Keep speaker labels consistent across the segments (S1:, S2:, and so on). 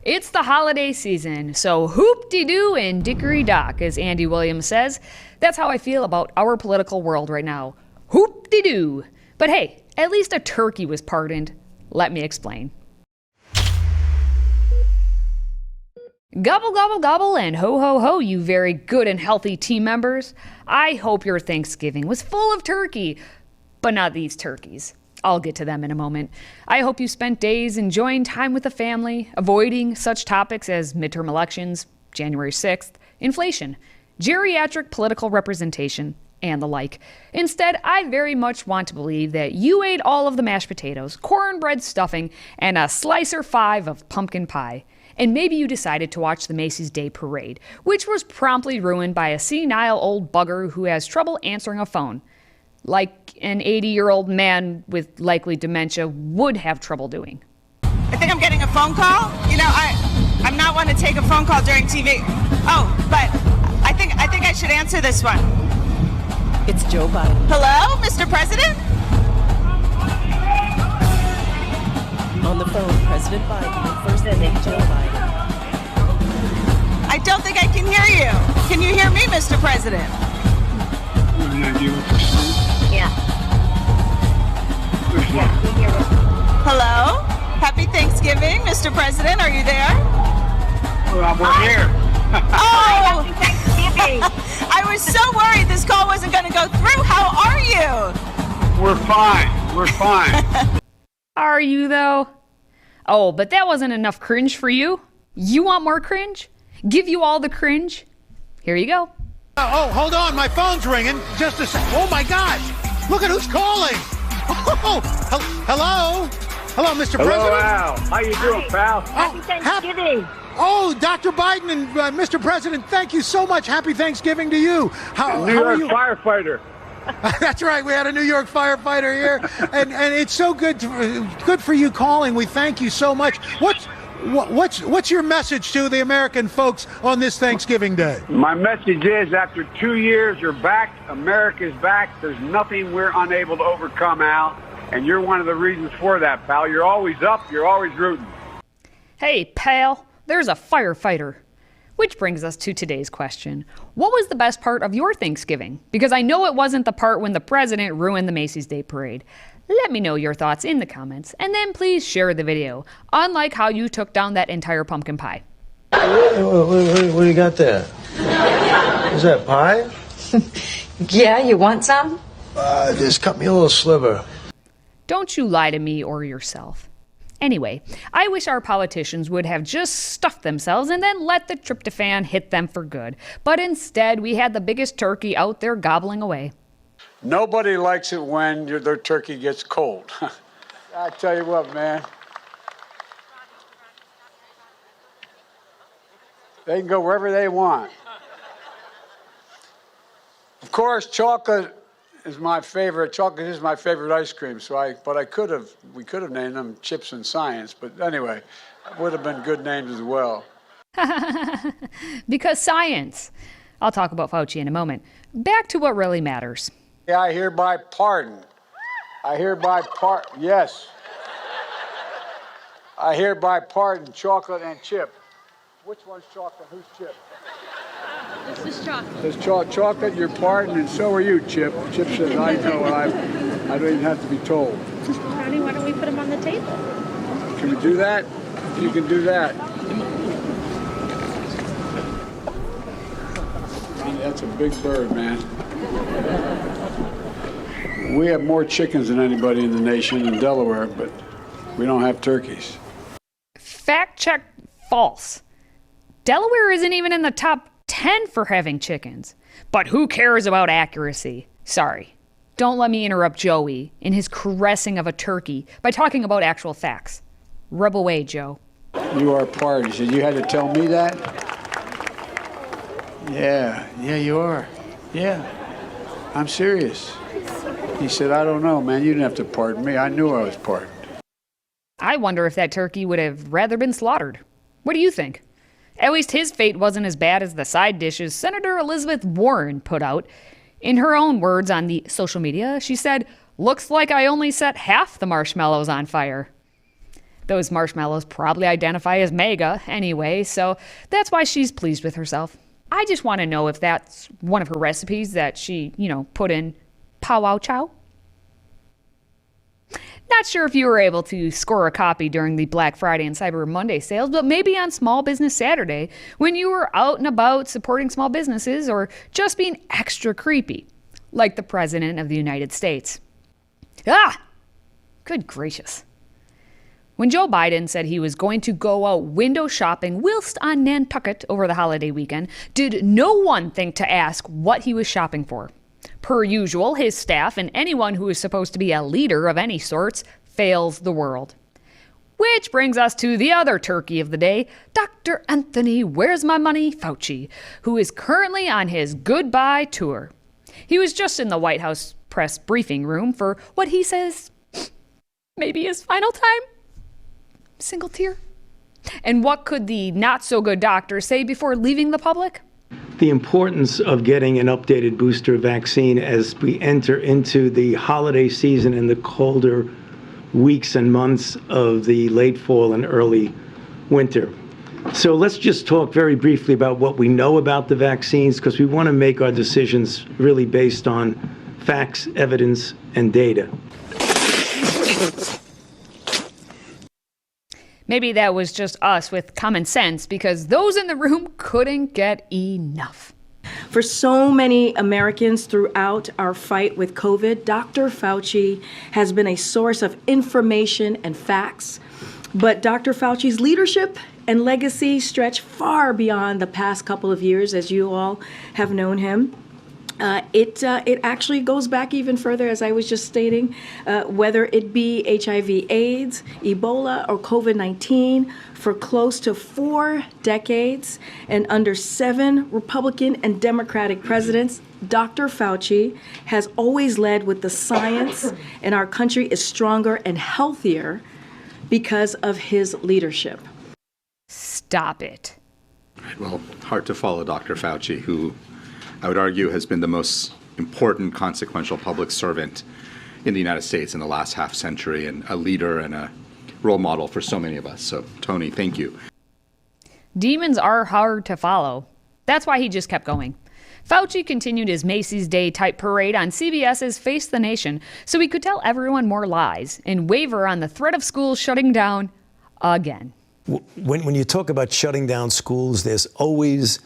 S1: It's the holiday season, so hoop-de-doo and dickory-dock, as Andy Williams says. That's how I feel about our political world right now. Hoop-de-doo. But hey, at least a turkey was pardoned. Let me explain. Gobble, gobble, gobble, and ho, ho, ho, you very good and healthy team members. I hope your Thanksgiving was full of turkey, but not these turkeys. I'll get to them in a moment. I hope you spent days enjoying time with the family, avoiding such topics as midterm elections, January 6th, inflation, geriatric political representation, and the like. Instead, I very much want to believe that you ate all of the mashed potatoes, cornbread stuffing, and a slice or 5 of pumpkin pie. And maybe you decided to watch the Macy's Day Parade, which was promptly ruined by a senile old bugger who has trouble answering a phone. Like an 80-year-old man with likely dementia would have trouble doing.
S2: I think I'm getting a phone call. You know, I'm not one to take a phone call during TV. Oh, but I think I should answer this one.
S3: It's Joe Biden.
S2: Hello, Mr. President?
S3: On the phone, President Biden. First Lady Joe Biden.
S2: I don't think I can hear you. Can you hear me, Mr. President?
S4: Yeah. Yeah, we hear it.
S2: Hello? Happy Thanksgiving, Mr. President. Are you there?
S5: Well, we're here.
S2: Oh!
S4: Happy Thanksgiving.
S2: I was so worried this call wasn't going to go through. How are you?
S5: We're fine. We're fine.
S1: Are you, though? Oh, but that wasn't enough cringe for you? You want more cringe? Give you all the cringe? Here you go.
S6: Oh, hold on. My phone's ringing. Just a sec. Oh, my gosh. Look at who's calling. Oh, hello? Hello, Mr.
S5: Hello,
S6: President?
S5: Al. How you doing, pal?
S4: Happy Thanksgiving.
S6: Oh, Dr. Biden and Mr. President, thank you so much. Happy Thanksgiving to you. How
S5: New
S6: are
S5: York
S6: you?
S5: firefighter.
S6: That's right. We had a New York firefighter here, and it's so good for you calling. We thank you so much. What's your message to the American folks on this Thanksgiving Day?
S5: My message is, after 2 years, you're back. America's back. There's nothing we're unable to overcome, Al, and you're one of the reasons for that, pal. You're always up. You're always rooting.
S1: Hey, pal, there's a firefighter. Which brings us to today's question. What was the best part of your Thanksgiving? Because I know it wasn't the part when the president ruined the Macy's Day Parade. Let me know your thoughts in the comments, and then please share the video, unlike how you took down that entire pumpkin pie.
S7: What do you got there? Is that pie?
S8: Yeah, you want some?
S7: Just cut me a little sliver.
S1: Don't you lie to me or yourself. Anyway, I wish our politicians would have just stuffed themselves and then let the tryptophan hit them for good. But instead, we had the biggest turkey out there gobbling away.
S5: Nobody likes it when their turkey gets cold. I tell you what, man. They can go wherever they want. Of course, chocolate is my favorite. Chocolate is my favorite ice cream. We could have named them Chips and Science. But anyway, it would have been good names as well.
S1: Because science. I'll talk about Fauci in a moment. Back to what really matters.
S5: Yeah, I hereby pardon. Yes. I hereby pardon chocolate and chip. Which one's chocolate? Who's chip?
S9: This is chocolate.
S5: Says chocolate, you're pardoned, and so are you, Chip. Chip says, I know, I don't even have to be told.
S9: Honey, why don't we put them on the table?
S5: Can we do that? You can do that. That's a big bird, man. We have more chickens than anybody in the nation in Delaware, but we don't have turkeys.
S1: Fact check false. Delaware isn't even in the top 10 for having chickens. But who cares about accuracy? Sorry. Don't let me interrupt Joey in his caressing of a turkey by talking about actual facts. Rub away, Joe.
S5: You are pardoned. He said, you had to tell me that? Yeah, you are. Yeah, I'm serious. He said, I don't know, man. You didn't have to pardon me. I knew I was pardoned.
S1: I wonder if that turkey would have rather been slaughtered. What do you think? At least his fate wasn't as bad as the side dishes Senator Elizabeth Warren put out. In her own words on the social media, she said, "Looks like I only set half the marshmallows on fire." Those marshmallows probably identify as MAGA anyway, so that's why she's pleased with herself. I just want to know if that's one of her recipes that she, put in Pow Wow Chow. Not sure if you were able to score a copy during the Black Friday and Cyber Monday sales, but maybe on Small Business Saturday when you were out and about supporting small businesses or just being extra creepy, like the President of the United States. Ah! Good gracious. When Joe Biden said he was going to go out window shopping whilst on Nantucket over the holiday weekend, did no one think to ask what he was shopping for? Per usual, his staff and anyone who is supposed to be a leader of any sorts fails the world. Which brings us to the other turkey of the day, Dr. Anthony Where's My Money Fauci, who is currently on his goodbye tour. He was just in the White House press briefing room for what he says maybe his final time. Single tear. And what could the not-so-good doctor say before leaving the public?
S7: The importance of getting an updated booster vaccine as we enter into the holiday season and the colder weeks and months of the late fall and early winter. So let's just talk very briefly about what we know about the vaccines, because we want to make our decisions really based on facts, evidence, and data.
S1: Maybe that was just us with common sense, because those in the room couldn't get enough.
S10: For so many Americans throughout our fight with COVID, Dr. Fauci has been a source of information and facts. But Dr. Fauci's leadership and legacy stretch far beyond the past couple of years, as you all have known him. It actually goes back even further, as I was just stating, whether it be HIV/AIDS, Ebola, or COVID-19, for close to 4 decades and under 7 Republican and Democratic presidents, Dr. Fauci has always led with the science, and our country is stronger and healthier because of his leadership.
S1: Stop it.
S11: Well, hard to follow Dr. Fauci, who I would argue has been the most important, consequential public servant in the United States in the last half century, and a leader and a role model for so many of us. So, Tony, thank you.
S1: Demons are hard to follow. That's why he just kept going. Fauci continued his Macy's Day type parade on CBS's Face the Nation so he could tell everyone more lies and waver on the threat of schools shutting down again.
S12: When you talk about shutting down schools, there's always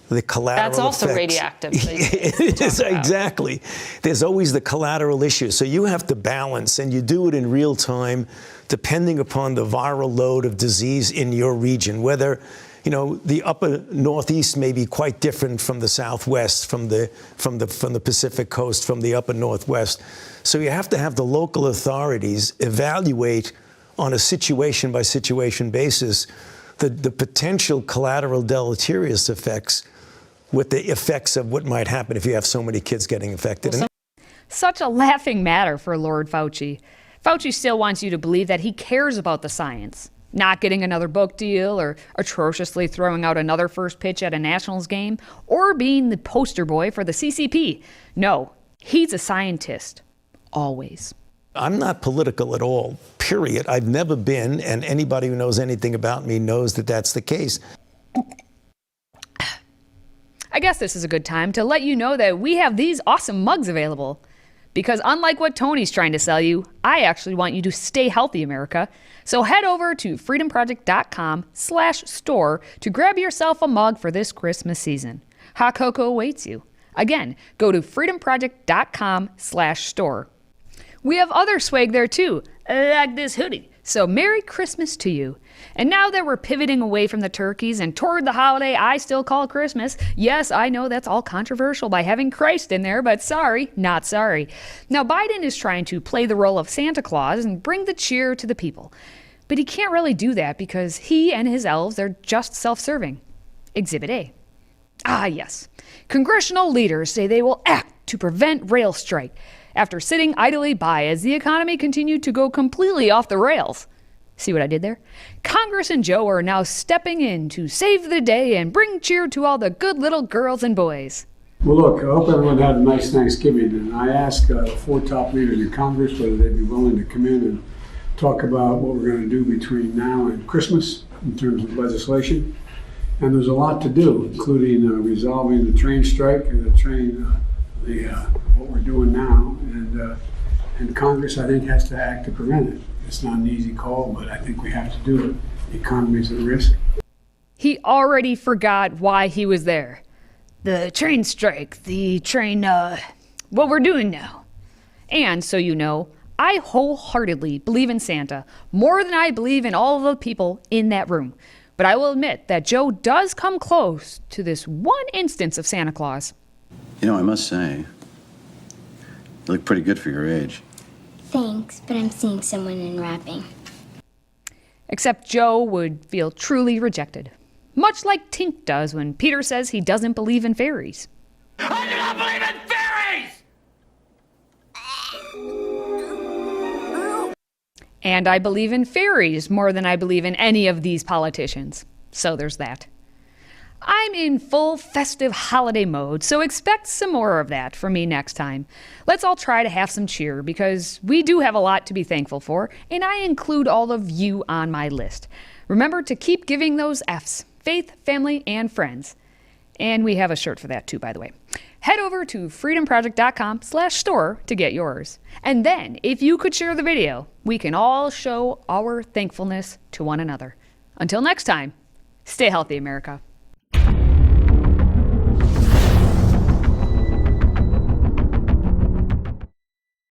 S12: the collateral
S3: That's also
S12: effects.
S3: radioactive.
S12: It is, exactly. There's always the collateral issue. So you have to balance, and you do it in real time, depending upon the viral load of disease in your region, whether the upper Northeast may be quite different from the Southwest, from the Pacific Coast, from the upper Northwest. So you have to have the local authorities evaluate on a situation-by-situation basis the potential collateral deleterious effects with the effects of what might happen if you have so many kids getting infected.
S1: Such a laughing matter for Lord Fauci. Fauci still wants you to believe that he cares about the science, not getting another book deal or atrociously throwing out another first pitch at a Nationals game or being the poster boy for the CCP. No, he's a scientist. Always.
S12: I'm not political at all, period. I've never been, and anybody who knows anything about me knows that that's the case.
S1: I guess this is a good time to let you know that we have these awesome mugs available. Because unlike what Tony's trying to sell you, I actually want you to stay healthy, America. So head over to freedomproject.com/store to grab yourself a mug for this Christmas season. Hot cocoa awaits you. Again, go to freedomproject.com/store. We have other swag there too, like this hoodie. So Merry Christmas to you. And now that we're pivoting away from the turkeys and toward the holiday I still call Christmas, yes, I know that's all controversial by having Christ in there, but sorry, not sorry. Now Biden is trying to play the role of Santa Claus and bring the cheer to the people. But he can't really do that because he and his elves are just self-serving. Exhibit A. Ah, yes. Congressional leaders say they will act to prevent rail strike after sitting idly by as the economy continued to go completely off the rails. See what I did there? Congress and Joe are now stepping in to save the day and bring cheer to all the good little girls and boys.
S5: Well, look, I hope everyone had a nice Thanksgiving, and I asked 4 top leaders in Congress whether they'd be willing to come in and talk about what we're going to do between now and Christmas in terms of legislation. And there's a lot to do, including resolving the train strike and what we're doing now. And Congress, I think, has to act to prevent it. It's not an easy call, but I think we have to do it. The economy's at risk.
S1: He already forgot why he was there. The train strike, what we're doing now. And so you know, I wholeheartedly believe in Santa more than I believe in all of the people in that room. But I will admit that Joe does come close to this one instance of Santa Claus.
S13: You know, I must say, you look pretty good for your age.
S14: Thanks, but I'm seeing someone in wrapping.
S1: Except Joe would feel truly rejected. Much like Tink does when Peter says he doesn't believe in fairies.
S15: I do not believe in fairies!
S1: And I believe in fairies more than I believe in any of these politicians. So there's that. I'm in full festive holiday mode, so expect some more of that from me next time. Let's all try to have some cheer, because we do have a lot to be thankful for, and I include all of you on my list. Remember to keep giving those Fs: faith, family, and friends. And we have a shirt for that too, by the way. Head over to FreedomProject.com/store to get yours. And then, if you could share the video, we can all show our thankfulness to one another. Until next time, stay healthy, America.